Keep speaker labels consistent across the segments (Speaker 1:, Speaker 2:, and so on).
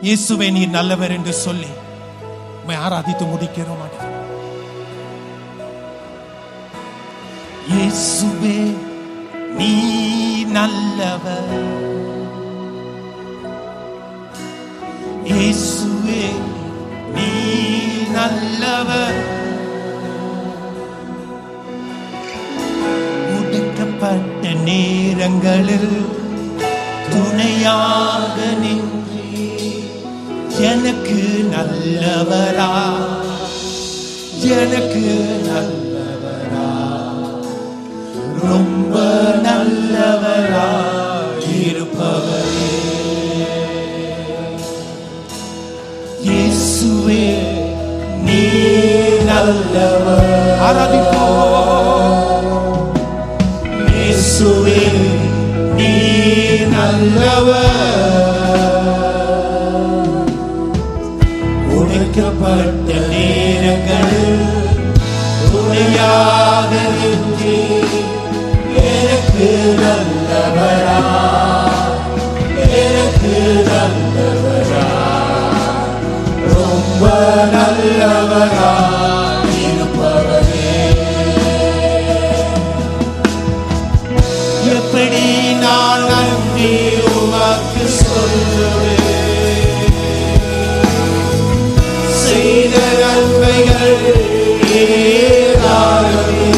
Speaker 1: இயேசுவே நீர் நல்லவர் என்று சொல்லி ஆராதித்து முடிக்கிறோம். இயேசுவே நீ நல்லவர், இயேசுவே நீ நல்லவர், முடக்கப்பட்ட நேரங்களில் துணையாக நின்று எனக்கு நல்லவரா, எனக்கு நல்லவரா, ரொம்ப நல்லவரா இருப்பவரே. இயேசுவே நீ நல்லவர். ஆராதிப்போம். இயேசுவே நீ நல்லவர், உடைக்கப்பட்ட நேரங்களில் துணையாக நின்று எனக்கு நல்லவரா, எனக்கு நல்லவரா, ரொம்ப நல்லவரா இருப்பவரே. எப்படி நான் நன்றி உமக்கு சொல்லுவேன், செய்த நன்மைகள் ஏராளமே.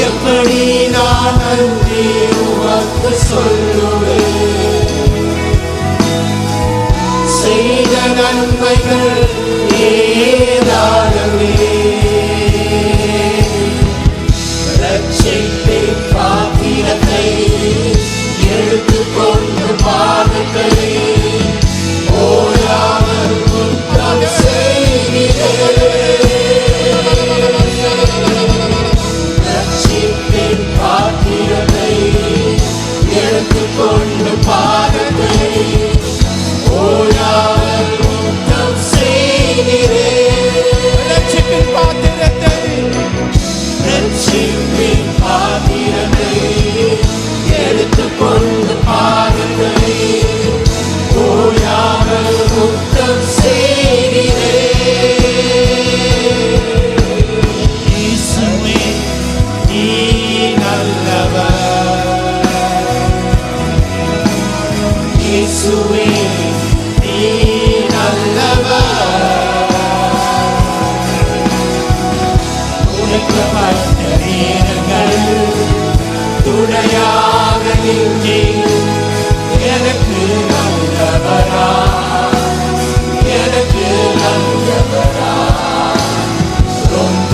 Speaker 1: எப்படி நான் நன்றி உமக்கு சொல்லுவேன், செய்த நன்மைகள் ஏராளமே. ரட்சிப்பின் பாத்திரத்தை எடுத்துக்கொண்டு பாதத்தை ஓயாமல் குற்றம் செய்கிறேன். ரட்சிப்பின் பாத்திரத்தை எடுத்துக்கொண்டு பாதத்தை ஓயாமல் குற்றம் செய்கிறேன். ரட்சிப்பின் பாத்திரத்தை, ரட்சிப்பின் பாத்திரத்தை எடுத்துக்கொண்டு பாதத்தை ஓயாமல் குற்றம் செய்கிறேன். இயேசுவே நீ நல்லவர், இயேசுவே நீ நல்லவர், உடைக்கப்பட்ட நேரங்கள் துணையாக நின்று எனக்கு நல்லவரா, எனக்கு நல்லவரா, ரொம்ப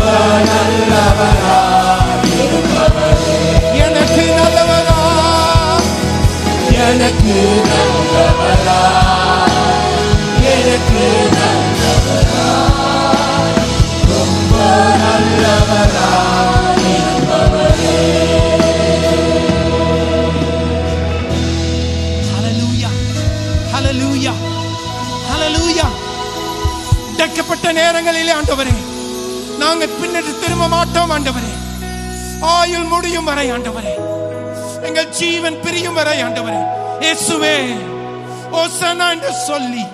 Speaker 1: நல்லவரா இருப்பவரே. எனக்கு நல்லவரா, எனக்கு நல்லவரா, எனக்கு நல்லவரா, ரொம்ப நல்லவரா இருப்பவரே. ஹல்லேலூயா, ஹல்லேலூயா, ஹல்லேலூயா. உடைக்கப்பட்ட நேரங்களிலே ஆண்டவரே நாங்கள் பின்னடி திரும்ப மாட்டோம் ஆண்டவரே. ஆயுள் முடியும் வரை ஆண்டவரே, எங்கள் ஜீவன் பிரியும் வரை ஆண்டவரே, இயேசுவே ஓசன்னா என்று சொல்லி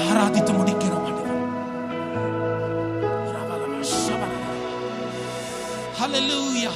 Speaker 1: ஆராதித்து முடிக்கிறோம் ஆண்டவரே. ஹல்லேலூயா.